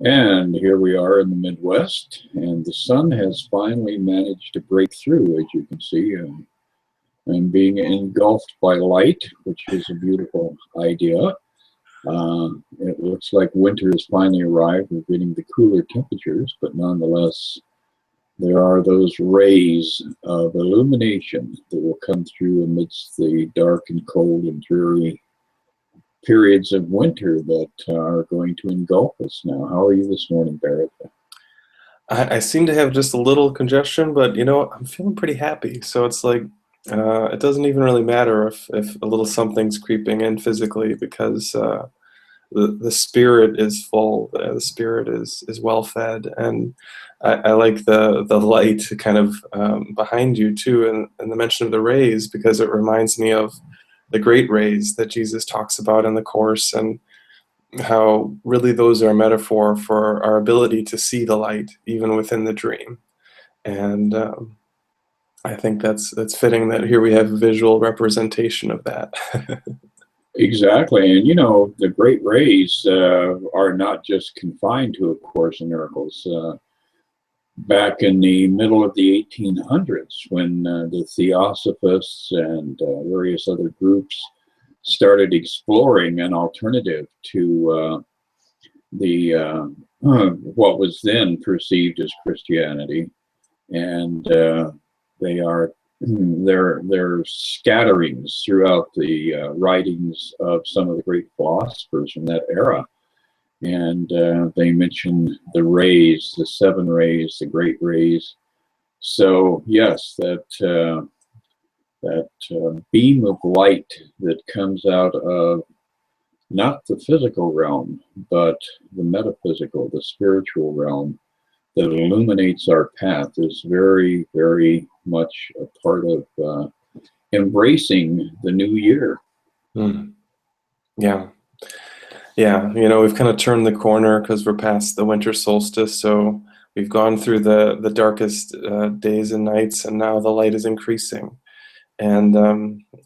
And here we are in the Midwest, and the sun has finally managed to break through, as you can see, and being engulfed by light, which is a beautiful idea. It looks like winter has finally arrived. We're getting the cooler temperatures, but nonetheless, there are those rays of illumination that will come through amidst the dark and cold and dreary periods of winter that are going to engulf us now. How are you this morning, Barrett? I seem to have just a little congestion, but I'm feeling pretty happy. So it's like it doesn't even really matter if a little something's creeping in physically because the spirit is full, the spirit is well fed, and I like the light kind of behind you too, and the mention of the rays because it reminds me of the great rays that Jesus talks about in the Course, and how really those are a metaphor for our ability to see the light even within the dream. And I think that's fitting that here we have a visual representation of that. Exactly. And you know, the great rays are not just confined to A Course in Miracles. Back in the middle of the 1800s, when the Theosophists and various other groups started exploring an alternative to the what was then perceived as Christianity, and they are their scatterings throughout the writings of some of the great philosophers from that era. And they mention the rays, the seven rays, the great rays. So yes, that beam of light that comes out of not the physical realm, but the metaphysical, the spiritual realm that illuminates our path is very, very much a part of embracing the new year. Mm. Yeah. Yeah, we've kind of turned the corner because we're past the winter solstice, so we've gone through the darkest days and nights, and now the light is increasing. And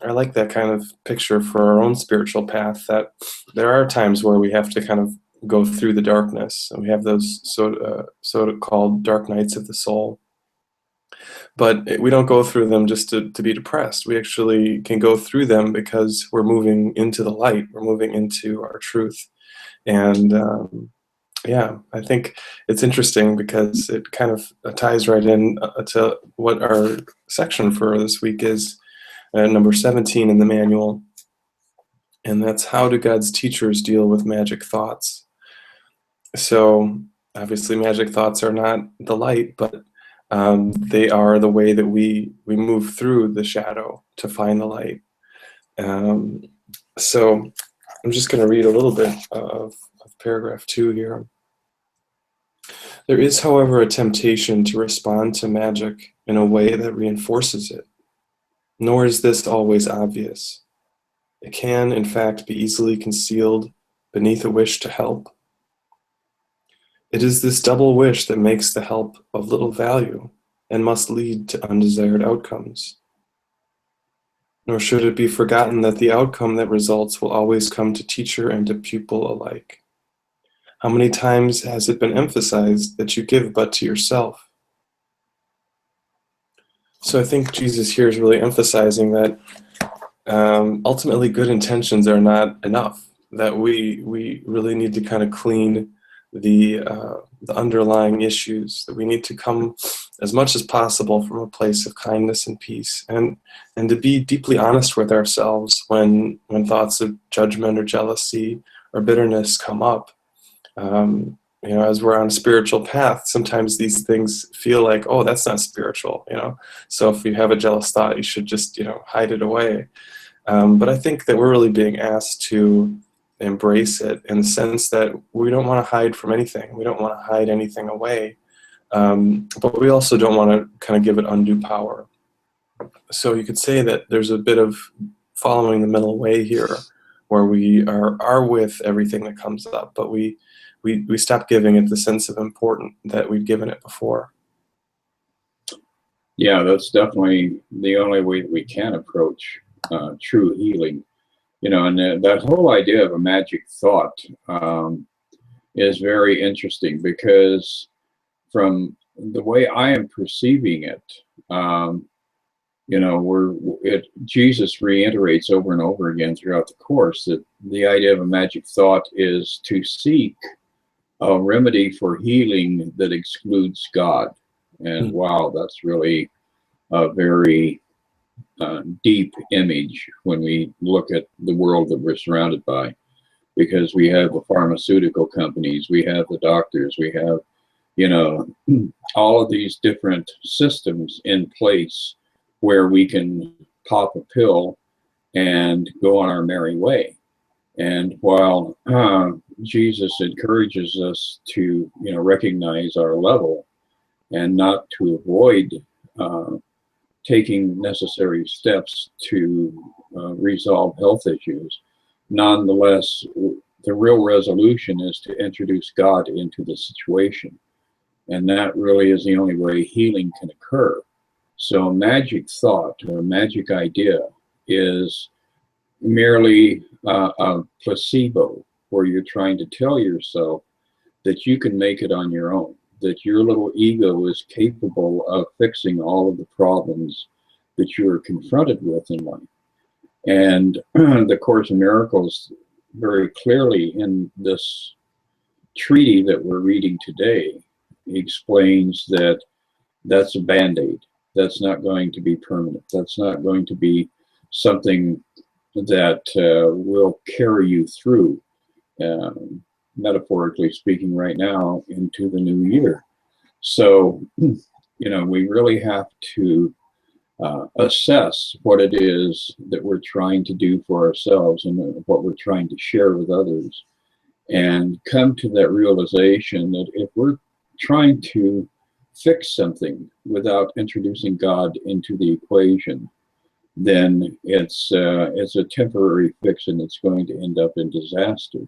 I like that kind of picture for our own spiritual path, that there are times where we have to kind of go through the darkness, and we have those so-called dark nights of the soul. But we don't go through them just to be depressed. We actually can go through them because we're moving into the light, we're moving into our truth. And yeah, I think it's interesting because it kind of ties right in to what our section for this week is, number 17 in the manual, and that's how do God's teachers deal with magic thoughts. So obviously magic thoughts are not the light, but they are the way that we move through the shadow to find the light. So I'm just going to read a little bit of paragraph 2 here. There is, however, a temptation to respond to magic in a way that reinforces it. Nor is this always obvious. It can, in fact, be easily concealed beneath a wish to help. It is this double wish that makes the help of little value and must lead to undesired outcomes. Nor should it be forgotten that the outcome that results will always come to teacher and to pupil alike. How many times has it been emphasized that you give but to yourself? So I think Jesus here is really emphasizing that ultimately good intentions are not enough, that we really need to kind of clean the underlying issues, that we need to come as much as possible from a place of kindness and peace, and to be deeply honest with ourselves when thoughts of judgment or jealousy or bitterness come up. As we're on a spiritual path, sometimes these things feel like, oh, that's not spiritual, so if you have a jealous thought, you should just hide it away. But I think that we're really being asked to embrace it in the sense that we don't want to hide from anything. We don't want to hide anything away. But we also don't want to kind of give it undue power. So you could say that there's a bit of following the middle way here, where we are with everything that comes up, but we stop giving it the sense of importance that we've given it before. Yeah, that's definitely the only way that we can approach true healing. And that whole idea of a magic thought, is very interesting because from the way I am perceiving it, um, Jesus reiterates over and over again throughout the course that the idea of a magic thought is to seek a remedy for healing that excludes God. And Mm. wow, that's really a very deep image when we look at the world that we're surrounded by, because we have the pharmaceutical companies, we have the doctors, we have, you know, all of these different systems in place where we can pop a pill and go on our merry way. And while Jesus encourages us to, recognize our level and not to avoid uh, taking necessary steps to resolve health issues, nonetheless, the real resolution is to introduce God into the situation. And that really is the only way healing can occur. So, a magic thought or a magic idea is merely a placebo where you're trying to tell yourself that you can make it on your own, that your little ego is capable of fixing all of the problems that you are confronted with in life. And the Course in Miracles very clearly in this treaty that we're reading today explains that that's a band-aid. That's not going to be permanent. That's not going to be something that will carry you through, metaphorically speaking, right now into the new year. So, we really have to assess what it is that we're trying to do for ourselves and what we're trying to share with others, and come to that realization that if we're trying to fix something without introducing God into the equation, then it's a temporary fix and it's going to end up in disaster.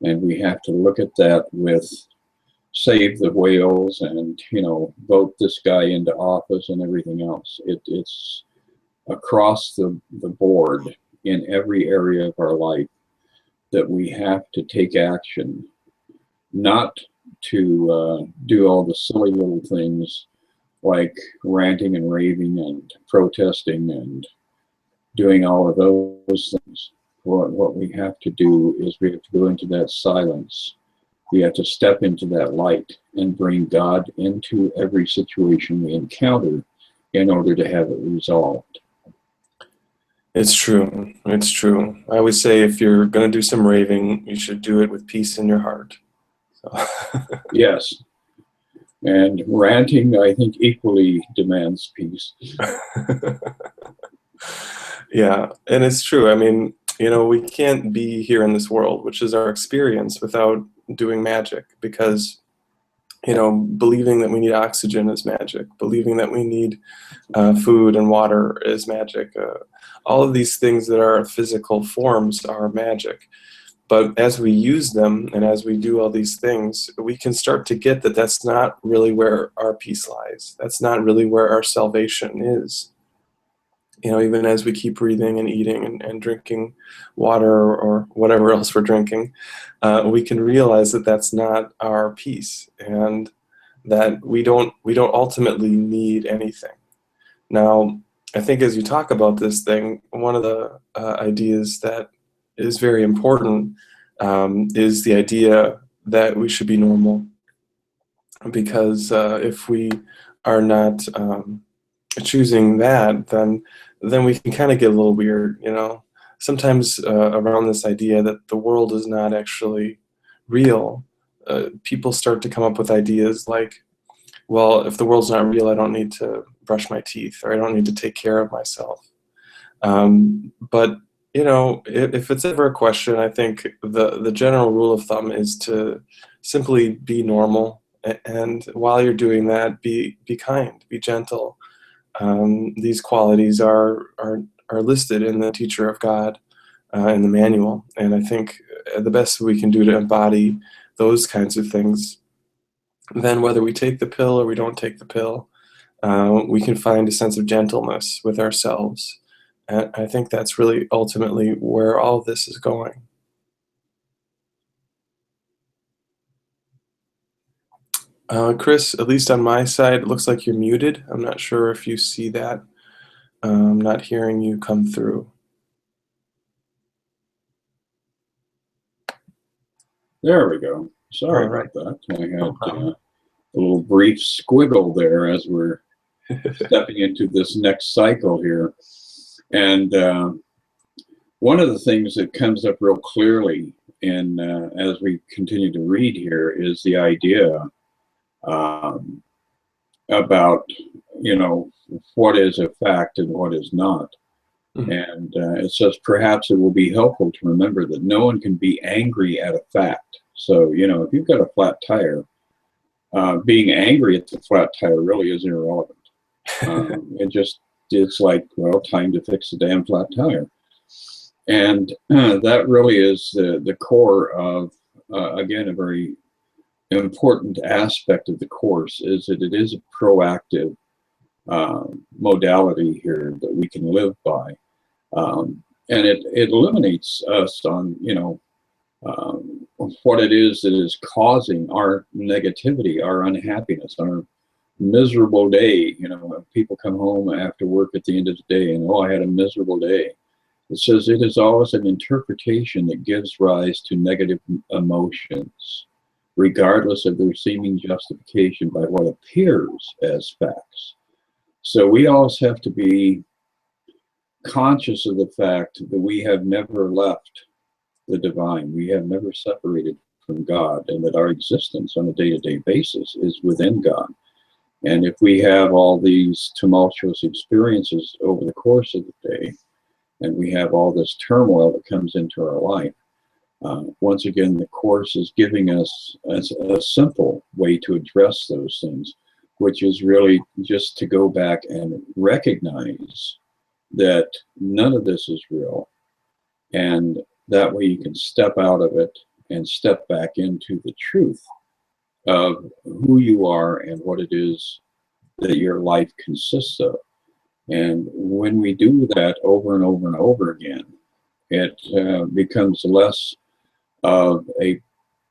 And we have to look at that with save the whales and, vote this guy into office and everything else. It's across the board in every area of our life that we have to take action, not to do all the silly little things like ranting and raving and protesting and doing all of those things. What we have to do is we have to go into that silence. We have to step into that light and bring God into every situation we encounter in order to have it resolved. It's true. It's true. I always say if you're going to do some raving, you should do it with peace in your heart. So. Yes. And ranting, I think, equally demands peace. Yeah, and it's true. I mean, we can't be here in this world, which is our experience, without doing magic, because, believing that we need oxygen is magic. Believing that we need food and water is magic. All of these things that are physical forms are magic. But as we use them and as we do all these things, we can start to get that that's not really where our peace lies. That's not really where our salvation is. Even as we keep breathing and eating and drinking water or whatever else we're drinking, we can realize that that's not our peace, and that we don't ultimately need anything. Now, I think as you talk about this thing, one of the ideas that is very important is the idea that we should be normal, because if we are not choosing that, then we can kind of get a little weird, Sometimes around this idea that the world is not actually real, people start to come up with ideas like, well, if the world's not real, I don't need to brush my teeth, or I don't need to take care of myself. But if it's ever a question, I think the general rule of thumb is to simply be normal, and while you're doing that, be kind, be gentle. These qualities are listed in the Teacher of God, in the manual, and I think the best we can do to embody those kinds of things, then whether we take the pill or we don't take the pill, we can find a sense of gentleness with ourselves. And I think that's really ultimately where all this is going. Chris, at least on my side, it looks like you're muted. I'm not sure if you see that. I'm not hearing you come through. There we go. Sorry All right. about that. I No had problem. a little brief squiggle there as we're stepping into this next cycle here. And one of the things that comes up real clearly in as we continue to read here is the idea about, you know, what is a fact and what is not. And it says, perhaps it will be helpful to remember that no one can be angry at a fact. So, you know, if you've got a flat tire, being angry at the flat tire really is irrelevant. It's like, well, time to fix the damn flat tire. And that really is the core of, again, a very important aspect of the course is that it is a proactive modality here that we can live by. And it eliminates us on, you know, what it is that is causing our negativity, our unhappiness, our miserable day. You know, when people come home after work at the end of the day and, oh, I had a miserable day. It says it is always an interpretation that gives rise to negative emotions, regardless of their seeming justification by what appears as facts. So we always have to be conscious of the fact that we have never left the divine. We have never separated from God, and that our existence on a day-to-day basis is within God. And if we have all these tumultuous experiences over the course of the day, and we have all this turmoil that comes into our life, once again, the Course is giving us a simple way to address those things, which is really just to go back and recognize that none of this is real. And that way you can step out of it and step back into the truth of who you are and what it is that your life consists of. And when we do that over and over and over again, it becomes less of a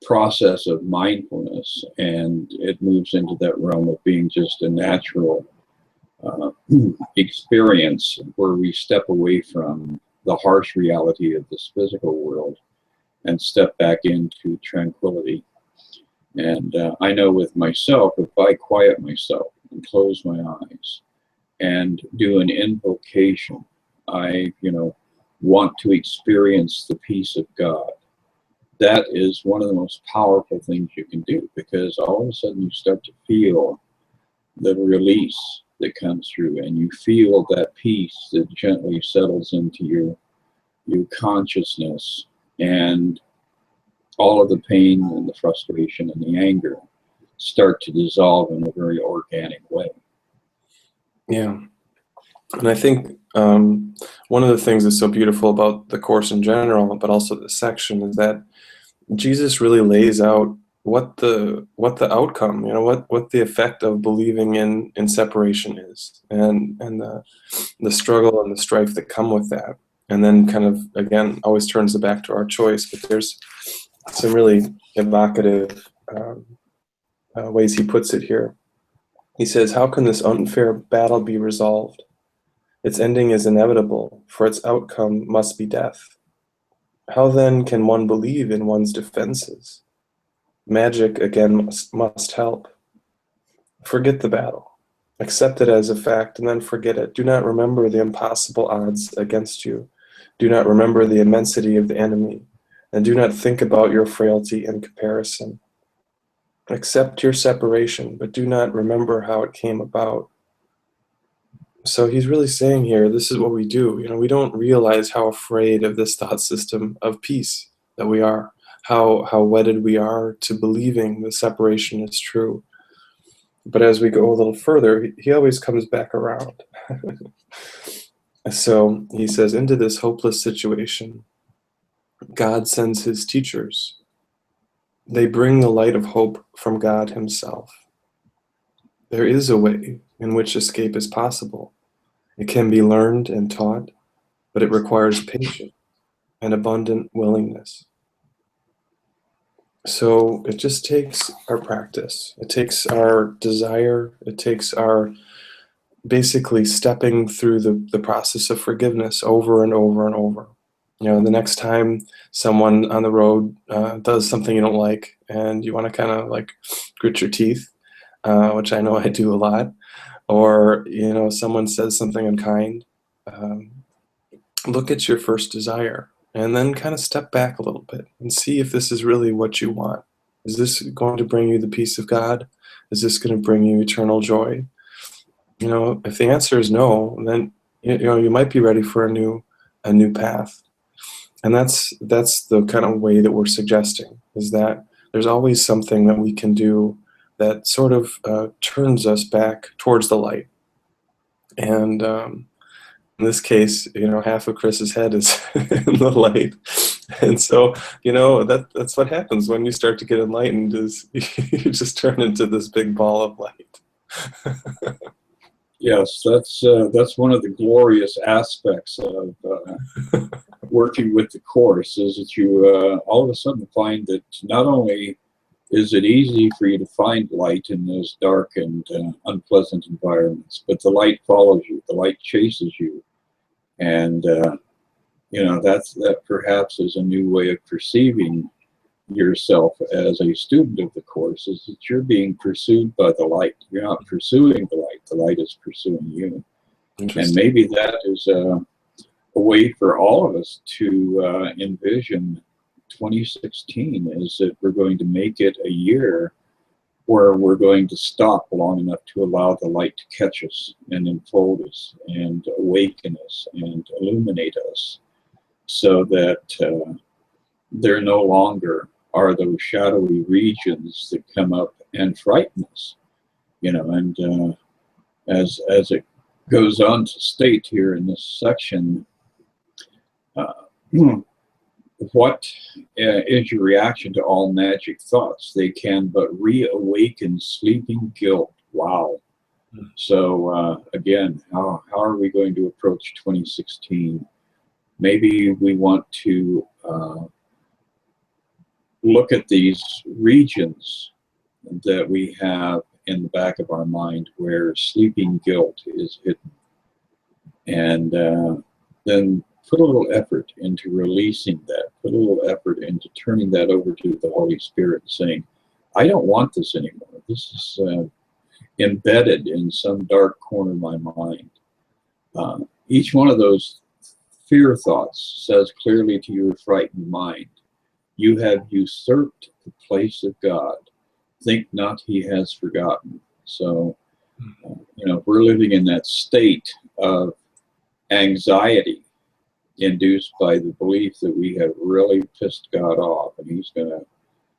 process of mindfulness, and it moves into that realm of being just a natural experience where we step away from the harsh reality of this physical world and step back into tranquility. And I know with myself, if I quiet myself and close my eyes and do an invocation, I, you know, want to experience the peace of God. That is one of the most powerful things you can do, because all of a sudden you start to feel the release that comes through, and you feel that peace that gently settles into your consciousness, and all of the pain and the frustration and the anger start to dissolve in a very organic way. Yeah. And I think one of the things that's so beautiful about the Course in general, but also this section, is that Jesus really lays out what the outcome, you know, what the effect of believing in separation is, and the struggle and the strife that come with that. And then kind of, again, always turns it back to our choice. But there's some really evocative ways he puts it here. He says, how can this unfair battle be resolved? Its ending is inevitable, for its outcome must be death. How then can one believe in one's defenses? Magic, again, must help. Forget the battle. Accept it as a fact, and then forget it. Do not remember the impossible odds against you. Do not remember the immensity of the enemy, and do not think about your frailty in comparison. Accept your separation, but do not remember how it came about. So he's really saying here, this is what we do. You know, we don't realize how afraid of this thought system of peace that we are, how wedded we are to believing the separation is true. But as we go a little further, he always comes back around. So he says, into this hopeless situation, God sends his teachers. They bring the light of hope from God himself. There is a way in which escape is possible. It can be learned and taught, but it requires patience and abundant willingness. So it just takes our practice. It takes our desire. It takes our basically stepping through the process of forgiveness over and over and over. The next time someone on the road does something you don't like and you want to kind of like grit your teeth, which I know I do a lot, or, someone says something unkind, um, look at your first desire and then kind of step back a little bit and see if this is really what you want. Is this going to bring you the peace of God? Is this going to bring you eternal joy? If the answer is no, then you might be ready for a new path. And that's the kind of way that we're suggesting, is that there's always something that we can do that sort of turns us back towards the light. And in this case, half of Chris's head is in the light. And so, that's what happens when you start to get enlightened, is you just turn into this big ball of light. Yes, that's one of the glorious aspects of working with the Course, is that you all of a sudden find that not only is it easy for you to find light in those dark and unpleasant environments, but the light follows you, the light chases you. And, that perhaps is a new way of perceiving yourself as a student of the Course, is that you're being pursued by the light. You're not pursuing the light is pursuing you. And maybe that is a way for all of us to envision 2016, is that we're going to make it a year where we're going to stop long enough to allow the light to catch us and enfold us and awaken us and illuminate us, so that there no longer are those shadowy regions that come up and frighten us. And as it goes on to state here in this section, what is your reaction to all magic thoughts? They can but reawaken sleeping guilt. Wow. So again, how are we going to approach 2016? Maybe we want to look at these regions that we have in the back of our mind where sleeping guilt is hidden, and then put a little effort into releasing that, put a little effort into turning that over to the Holy Spirit and saying, I don't want this anymore. This is embedded in some dark corner of my mind. Each one of those fear thoughts says clearly to your frightened mind, you have usurped the place of God. Think not he has forgotten. So, we're living in that state of anxiety induced by the belief that we have really pissed God off and he's going to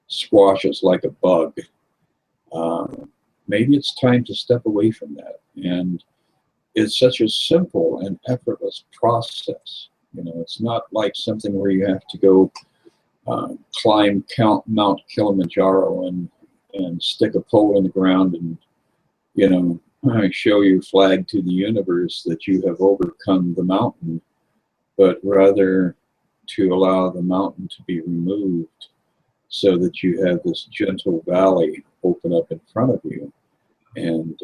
squash us like a bug. Maybe it's time to step away from that. And it's such a simple and effortless process. It's not like something where you have to go climb Mount Kilimanjaro and stick a pole in the ground and, show your flag to the universe that you have overcome the mountain, but rather to allow the mountain to be removed so that you have this gentle valley open up in front of you, and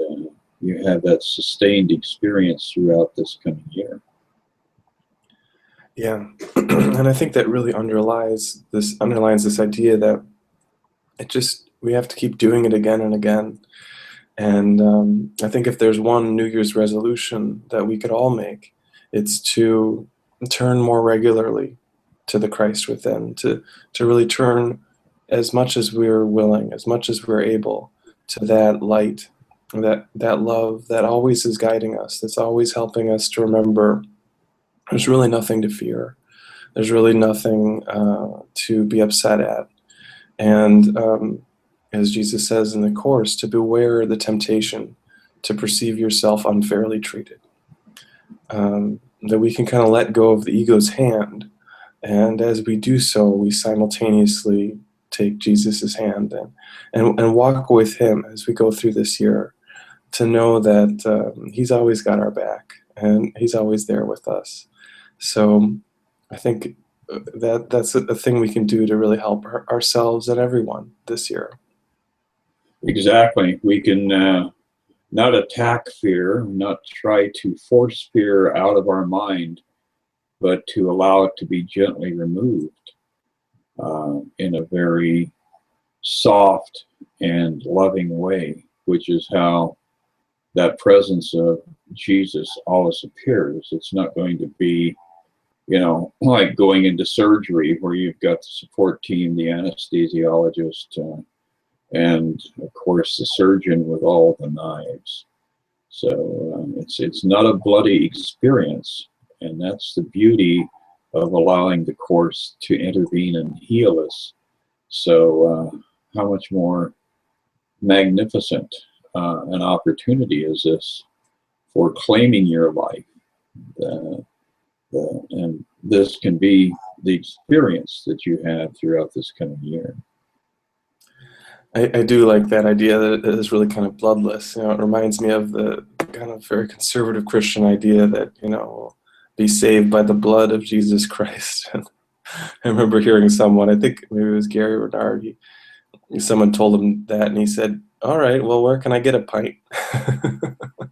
you have that sustained experience throughout this coming year. Yeah, and I think that really underlines this idea that we have to keep doing it again and again. And I think if there's one New Year's resolution that we could all make, it's to turn more regularly to the Christ within, to really turn as much as we're willing, as much as we're able, to that light, that love that always is guiding us, that's always helping us to remember there's really nothing to fear. There's really nothing to be upset at. And as Jesus says in the Course, to beware the temptation to perceive yourself unfairly treated. That we can kind of let go of the ego's hand. And as we do so, we simultaneously take Jesus's hand and walk with him as we go through this year, to know that he's always got our back and he's always there with us. So I think that's a thing we can do to really help ourselves and everyone this year. Exactly. We can not attack fear, not try to force fear out of our mind, but to allow it to be gently removed in a very soft and loving way, which is how that presence of Jesus always appears. It's not going to be, like going into surgery where you've got the support team, the anesthesiologist, and of course the surgeon with all the knives. So it's not a bloody experience, and that's the beauty of allowing the Course to intervene and heal us. So how much more magnificent an opportunity is this for claiming your life? And this can be the experience that you have throughout this coming year. I do like that idea that it is really kind of bloodless. It reminds me of the kind of very conservative Christian idea that, be saved by the blood of Jesus Christ. And I remember hearing someone, I think maybe it was Gary Renard, someone told him that, and he said, "All right, well, where can I get a pint?"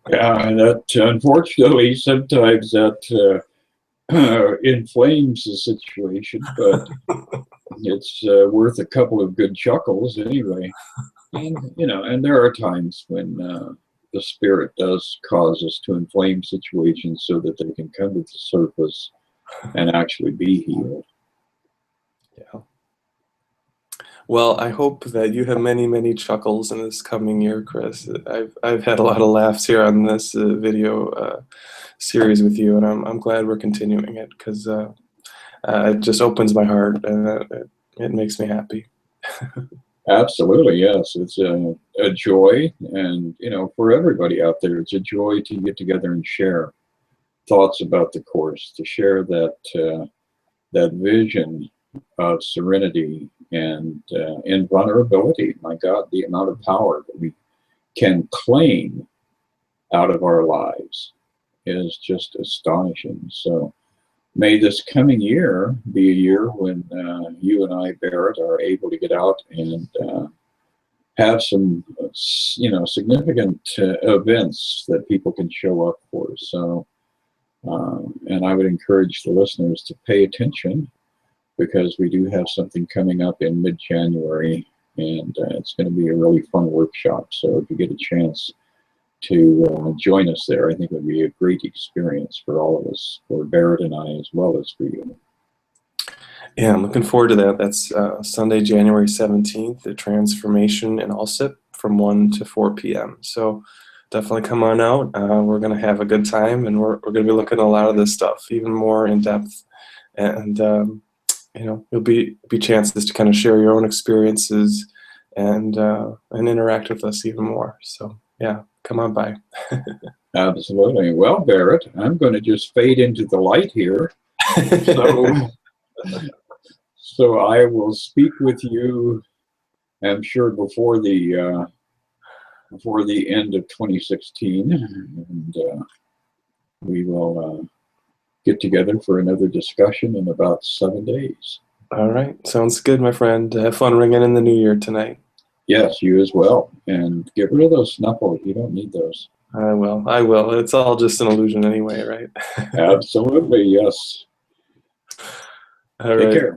Yeah, and that unfortunately sometimes that inflames the situation, but it's worth a couple of good chuckles anyway. And there are times when the Spirit does cause us to inflame situations so that they can come to the surface and actually be healed. Yeah. Well, I hope that you have many, many chuckles in this coming year, Chris. I've had a lot of laughs here on this video series with you, and I'm glad we're continuing it because it just opens my heart and it makes me happy. Absolutely, yes. It's a joy, and for everybody out there, it's a joy to get together and share thoughts about the Course, to share that vision of serenity and invulnerability. My God, the amount of power that we can claim out of our lives is just astonishing. So may this coming year be a year when you and I, Barrett, are able to get out and have some, significant events that people can show up for. So, and I would encourage the listeners to pay attention, because we do have something coming up in mid-January, and it's going to be a really fun workshop. So if you get a chance to join us there, I think it would be a great experience for all of us, for Barrett and I, as well as for you. Yeah, I'm looking forward to that. That's Sunday, January 17th, the Transformation in Alsip from 1 to 4 p.m. So definitely come on out. We're going to have a good time, and we're going to be looking at a lot of this stuff, even more in depth. And you'll be chances to kind of share your own experiences and interact with us even more. So yeah, come on by. Absolutely. Well, Barrett, I'm going to just fade into the light here. So I will speak with you, I'm sure, before the end of 2016, and we will get together for another discussion in about 7 days. All right. Sounds good, my friend. Have fun ringing in the new year tonight. Yes, you as well. And get rid of those snuffles. You don't need those. I will. It's all just an illusion anyway, right? Absolutely, yes. All Take right. care.